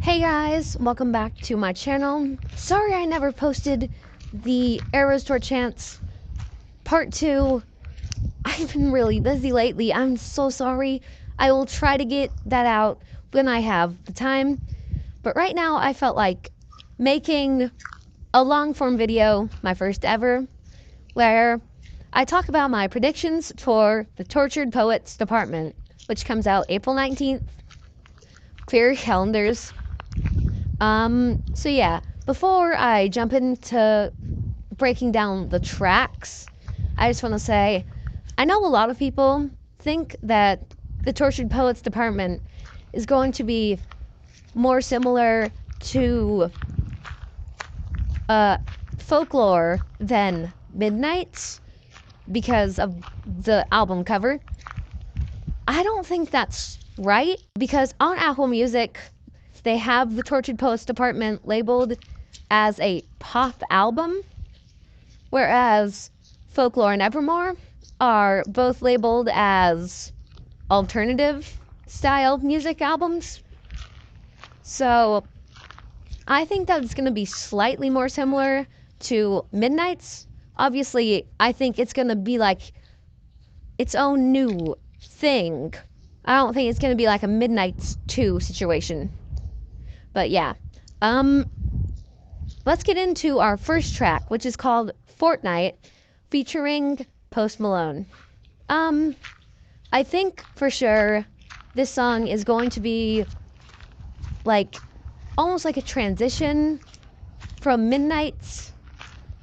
Hey guys, welcome back to my channel. Sorry I never posted the Arrows Toward Chance part 2. I've been really busy lately. I'm so sorry. I will try to get that out when I have the time. But right now I felt like making a long form video, my first ever, where I talk about my predictions for the Tortured Poets Department, which comes out April 19th. Clear your calendars. So yeah, before I jump into breaking down the tracks, I just want to say, I know a lot of people think that the Tortured Poets Department is going to be more similar to Folklore than Midnight's because of the album cover. I don't think that's right, because on Apple Music, they have the Tortured Poets Department labeled as a pop album, whereas Folklore and Evermore are both labeled as alternative style music albums. So I think that it's going to be slightly more similar to Midnight's. Obviously, I think it's going to be like its own new thing. I don't think it's going to be like a Midnight's 2 situation. But yeah, let's get into our first track, which is called Fortnite, featuring Post Malone. I think for sure this song is going to be like almost like a transition from Midnight's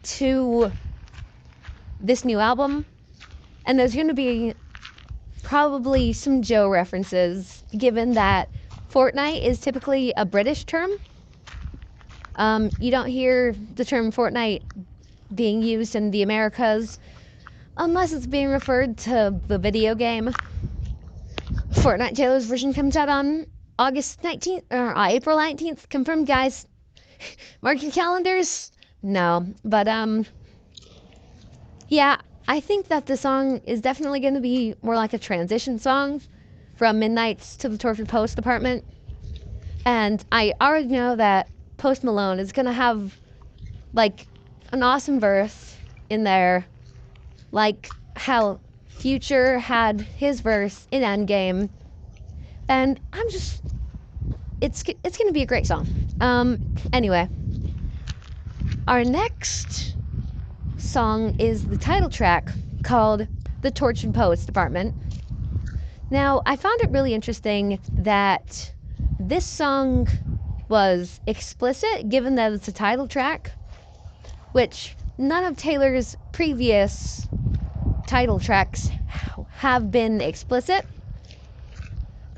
to this new album. And there's going to be probably some Joe references, given that Fortnite is typically a British term. You don't hear the term Fortnite being used in the Americas unless it's being referred to the video game. Fortnite Taylor's version comes out on August 19th, or April 19th. Confirmed, guys. Mark your calendars. No, but yeah, I think that the song is definitely going to be more like a transition song from Midnight's to the Tortured Poets Department. And I already know that Post Malone is gonna have like an awesome verse in there, like how Future had his verse in Endgame. And it's gonna be a great song. Anyway, our next song is the title track called The Tortured Poets Department. Now, I found it really interesting that this song was explicit, given that it's a title track, which none of Taylor's previous title tracks have been explicit.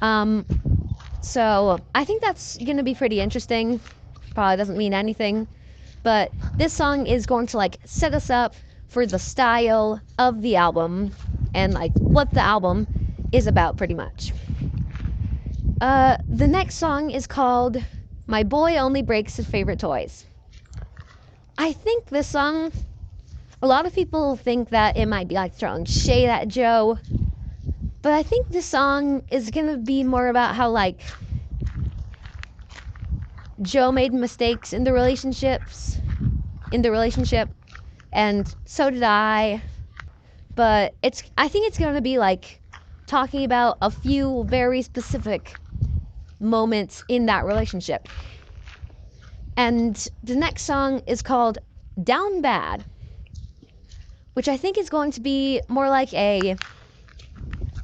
So I think that's gonna be pretty interesting. Probably doesn't mean anything, but this song is going to like set us up for the style of the album and like what the album is about, pretty much. The next song is called My Boy Only Breaks His Favorite Toys. I think this song, a lot of people think that it might be like throwing shade at Joe, but I think this song is gonna be more about how like Joe made mistakes in the relationship, and so did I. But I think it's gonna be like talking about a few very specific moments in that relationship. And the next song is called Down Bad, which I think is going to be more like a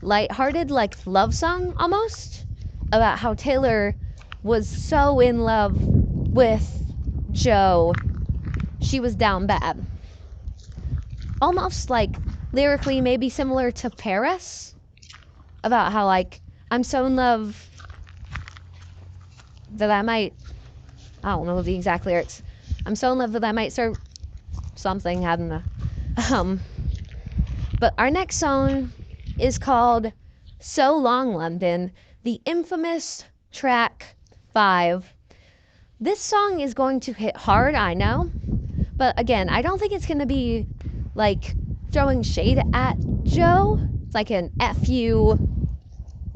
lighthearted, like love song almost, about how Taylor was so in love with Joe, she was down bad. Almost like lyrically maybe similar to Paris, about how like I'm so in love that I don't know the exact lyrics. I'm so in love that I might start something, I don't know. But our next song is called So Long London, the infamous track 5. This song is going to hit hard, I know, but again, I don't think it's going to be like throwing shade at Joe. It's like an F you,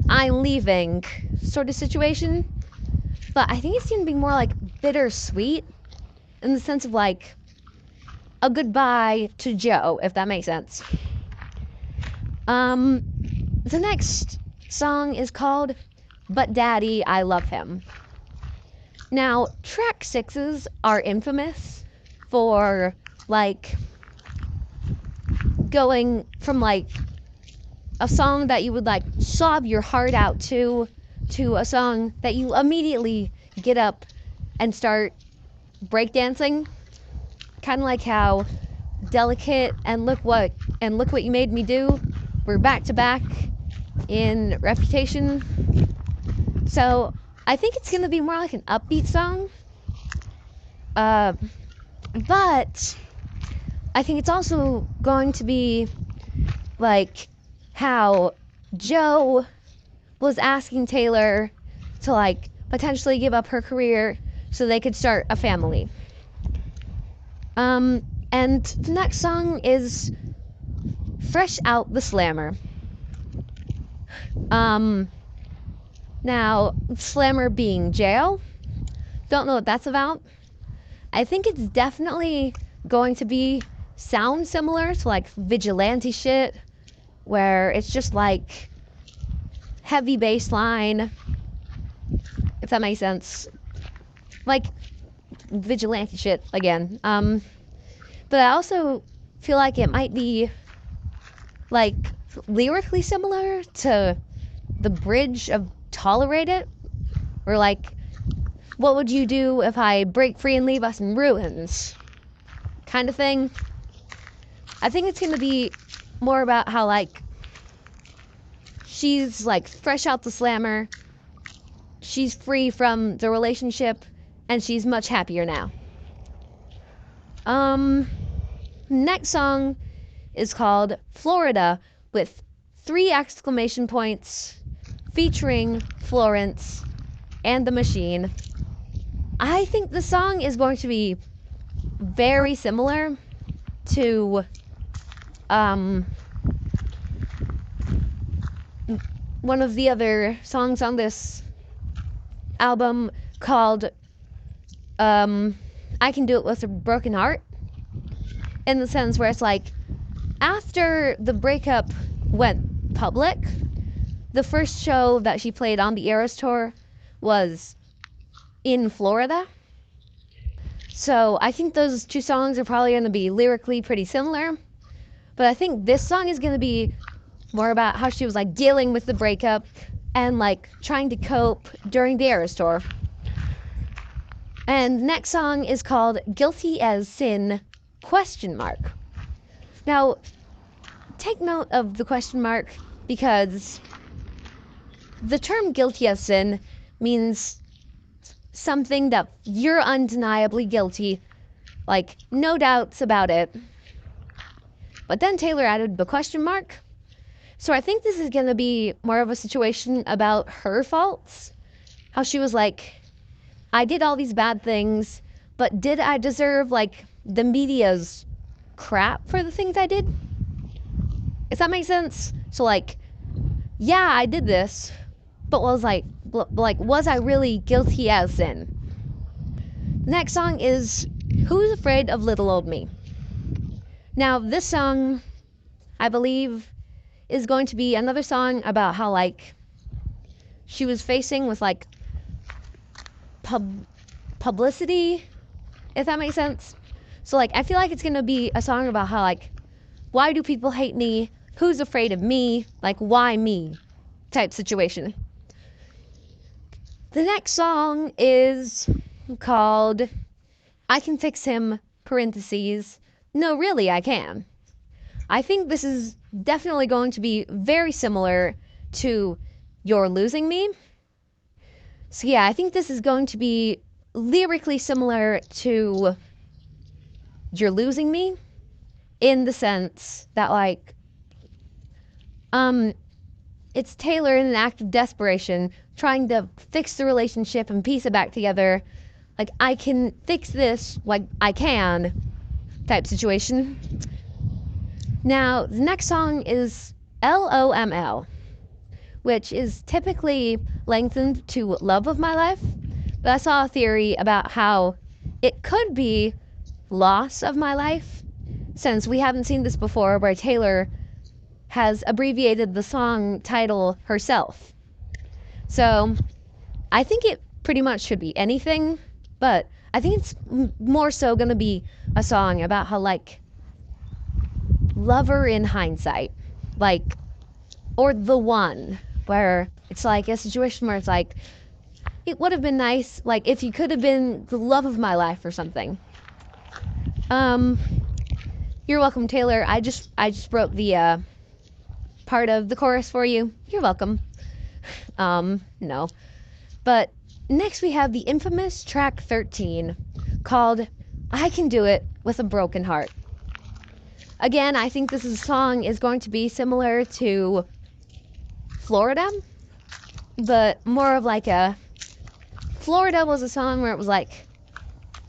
I'm leaving sort of situation. but I think it's gonna be more like bittersweet in the sense of like a goodbye to Joe, if that makes sense. The next song is called But Daddy, I Love Him. Now, track sixes are infamous for like going from like a song that you would like sob your heart out to a song that you immediately get up and start breakdancing. Kind of like how Delicate and Look What You Made Me Do were back to back in Reputation. So I think it's gonna be more like an upbeat song. But I think it's also going to be like how Joe was asking Taylor to like potentially give up her career so they could start a family. And the next song is Fresh Out the Slammer. Now, Slammer being jail, don't know what that's about. I think it's definitely going to be sound similar to like vigilante shit, where it's just like heavy bass line, if that makes sense. Like vigilante shit again. But I also feel like it might be like lyrically similar to the bridge of Tolerate It, or like, what would you do if I break free and leave us in ruins, kind of thing. I think it's gonna be more about how like she's like fresh out the slammer, she's free from the relationship, and she's much happier now. Next song is called Florida with 3 exclamation points, featuring Florence and the Machine. I think the song is going to be very similar to one of the other songs on this album called I Can Do It With a Broken Heart, in the sense where it's like after the breakup went public, the first show that she played on the Eras tour was in Florida. So I think those 2 songs are probably going to be lyrically pretty similar, but I think this song is going to be more about how she was like dealing with the breakup and like trying to cope during the Eras tour. And the next song is called Guilty as Sin ? Now, take note of the question mark, because the term guilty as sin means something that you're undeniably guilty, like no doubts about it. But then Taylor added the question mark. So I think this is going to be more of a situation about her faults. How she was like, I did all these bad things, but did I deserve like the media's crap for the things I did? If that makes sense? So like, yeah, I did this, but was I really guilty as sin? The next song is Who's Afraid of Little Old Me? Now, this song, I believe, is going to be another song about how like she was facing with like publicity, if that makes sense. So like, I feel like it's gonna be a song about how like, why do people hate me? Who's afraid of me? Like, why me? Type situation. The next song is called I Can Fix Him, parentheses, no, really, I can. I think this is definitely going to be very similar to You're Losing Me. So yeah, I think this is going to be lyrically similar to You're Losing Me, in the sense that like, it's Taylor in an act of desperation trying to fix the relationship and piece it back together. Like, I can fix this, like I can, type situation. Now, the next song is LOML, which is typically lengthened to Love of My Life, But I saw a theory about how it could be loss of my life, since we haven't seen this before where Taylor has abbreviated the song title herself. So I think it pretty much should be anything, but I think it's more so gonna be a song about how, like, lover in hindsight, like, or the one, where it's like a situation where it's like, it would have been nice, like, if you could have been the love of my life or something. You're welcome, Taylor. I just wrote the part of the chorus for you. You're welcome. No. But next we have the infamous track 13 called I Can Do It with a Broken Heart. Again, I think this song is going to be similar to Florida, but more of like a Florida was a song where it was like,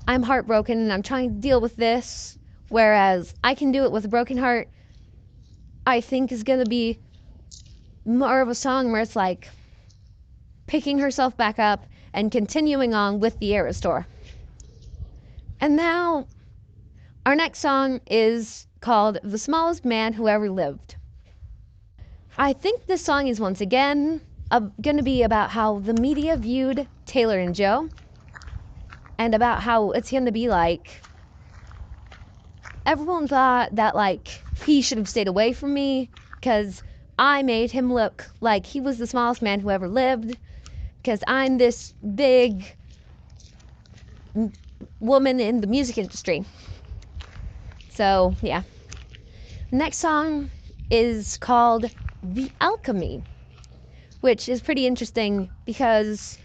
I'm heartbroken and I'm trying to deal with this, whereas I Can Do It with a Broken Heart, I think is going to be more of a song where it's like picking herself back up and continuing on with the Eras Tour. And now our next song is called The Smallest Man Who Ever Lived. I think this song is once again going to be about how the media viewed Taylor and Joe, and about how it's going to be like everyone thought that like he should have stayed away from me because I made him look like he was the smallest man who ever lived, because I'm this big woman in the music industry. So yeah, next song is called The Alchemy, which is pretty interesting because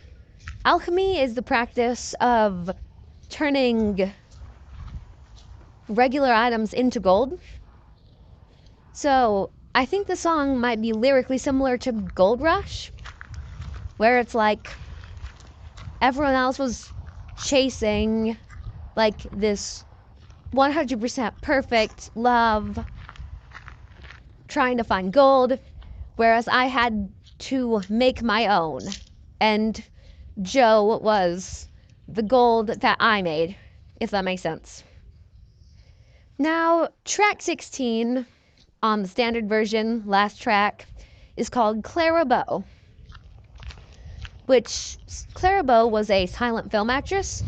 alchemy is the practice of turning regular items into gold. So I think the song might be lyrically similar to Gold Rush, where it's like everyone else was chasing like this 100% perfect love, trying to find gold, whereas I had to make my own, and Joe was the gold that I made, if that makes sense. Now, track 16 on the standard version, last track, is called Clara Bow, which Clara Bow was a silent film actress.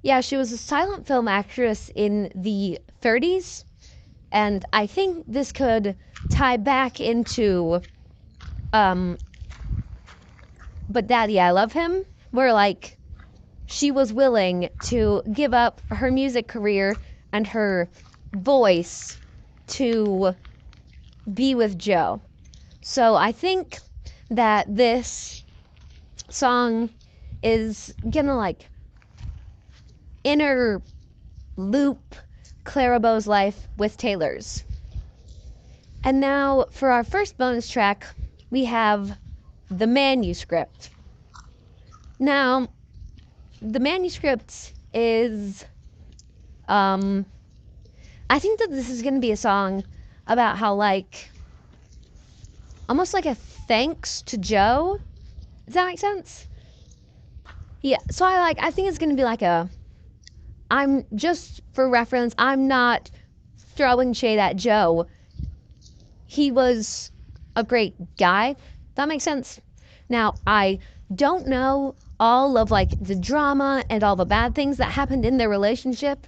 Yeah, she was a silent film actress in the 30s, and I think this could tie back into But Daddy, I Love Him, where like she was willing to give up her music career and her voice to be with Joe. So I think that this song is gonna like inner loop Clara Bow's life with Taylor's. And now for our first bonus track, we have The Manuscript. Now, the manuscript is, I think that this is going to be a song about how, like, almost like a thanks to Joe. Does that make sense? Yeah, so I think it's going to be like I'm just for reference, I'm not throwing shade at Joe. He was a great guy. That makes sense. Now, I don't know all of like the drama and all the bad things that happened in their relationship.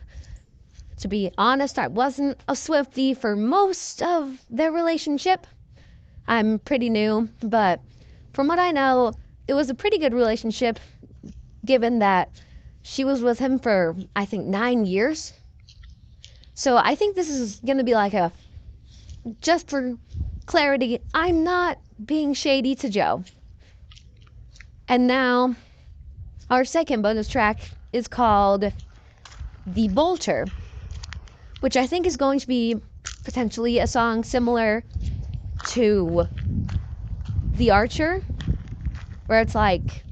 To be honest, I wasn't a Swiftie for most of their relationship. I'm pretty new, but from what I know, it was a pretty good relationship given that she was with him for, I think, 9 years. So I think this is going to be like just for clarity, I'm not being shady to Joe. And now, our second bonus track is called The Bolter, which I think is going to be potentially a song similar to The Archer, where it's like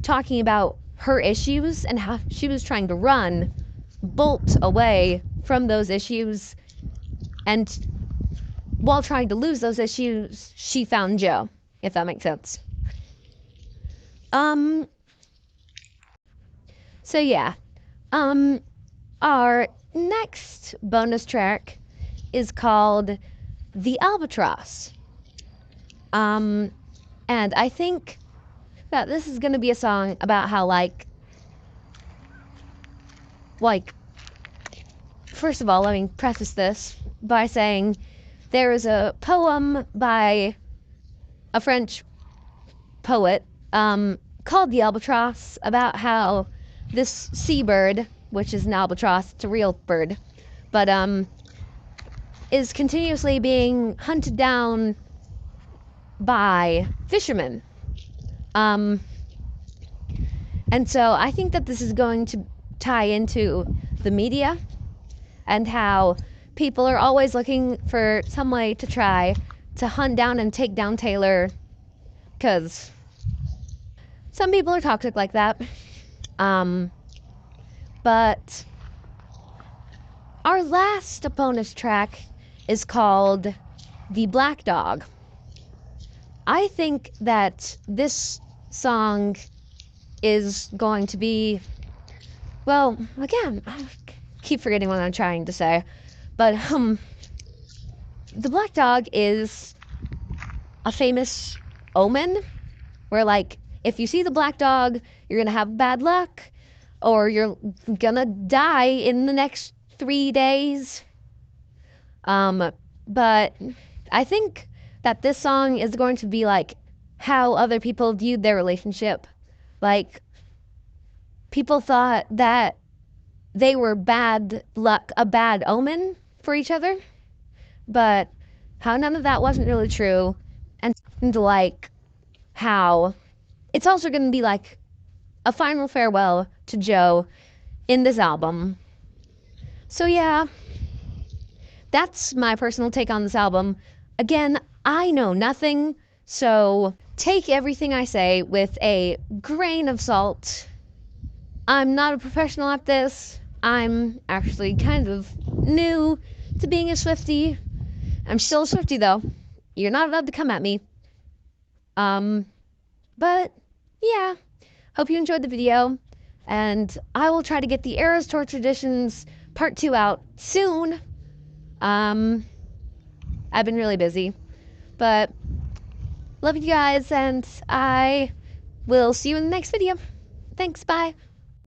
talking about her issues and how she was trying to bolt away from those issues, and while trying to lose those issues, she found Joe, if that makes sense. Um, so yeah. Um, our next bonus track is called The Albatross. Um, and I think that this is gonna be a song about how like first of all, let me preface this by saying there is a poem by a French poet called The Albatross about how this seabird, which is an albatross, it's a real bird, but is continuously being hunted down by fishermen. Um, and so I think that this is going to tie into the media and how people are always looking for some way to try to hunt down and take down Taylor, because some people are toxic like that. But our last bonus track is called The Black Dog. I think that this song is going to be, well, again, I keep forgetting what I'm trying to say, but the black dog is a famous omen where, like, if you see the black dog, you're gonna have bad luck or you're gonna die in the next 3 days. But I think that this song is going to be like how other people viewed their relationship. Like, people thought that they were bad luck, a bad omen for each other, but how none of that wasn't really true. And like how it's also going to be like a final farewell to Joe in this album. So yeah, that's my personal take on this album. Again, I know nothing, so take everything I say with a grain of salt. I'm not a professional at this. I'm actually kind of new to being a Swiftie. I'm still a Swiftie though. You're not allowed to come at me. But yeah, hope you enjoyed the video, and I will try to get the Eras Tour Traditions Part 2 out soon. I've been really busy, but love you guys, and I will see you in the next video. Thanks, bye.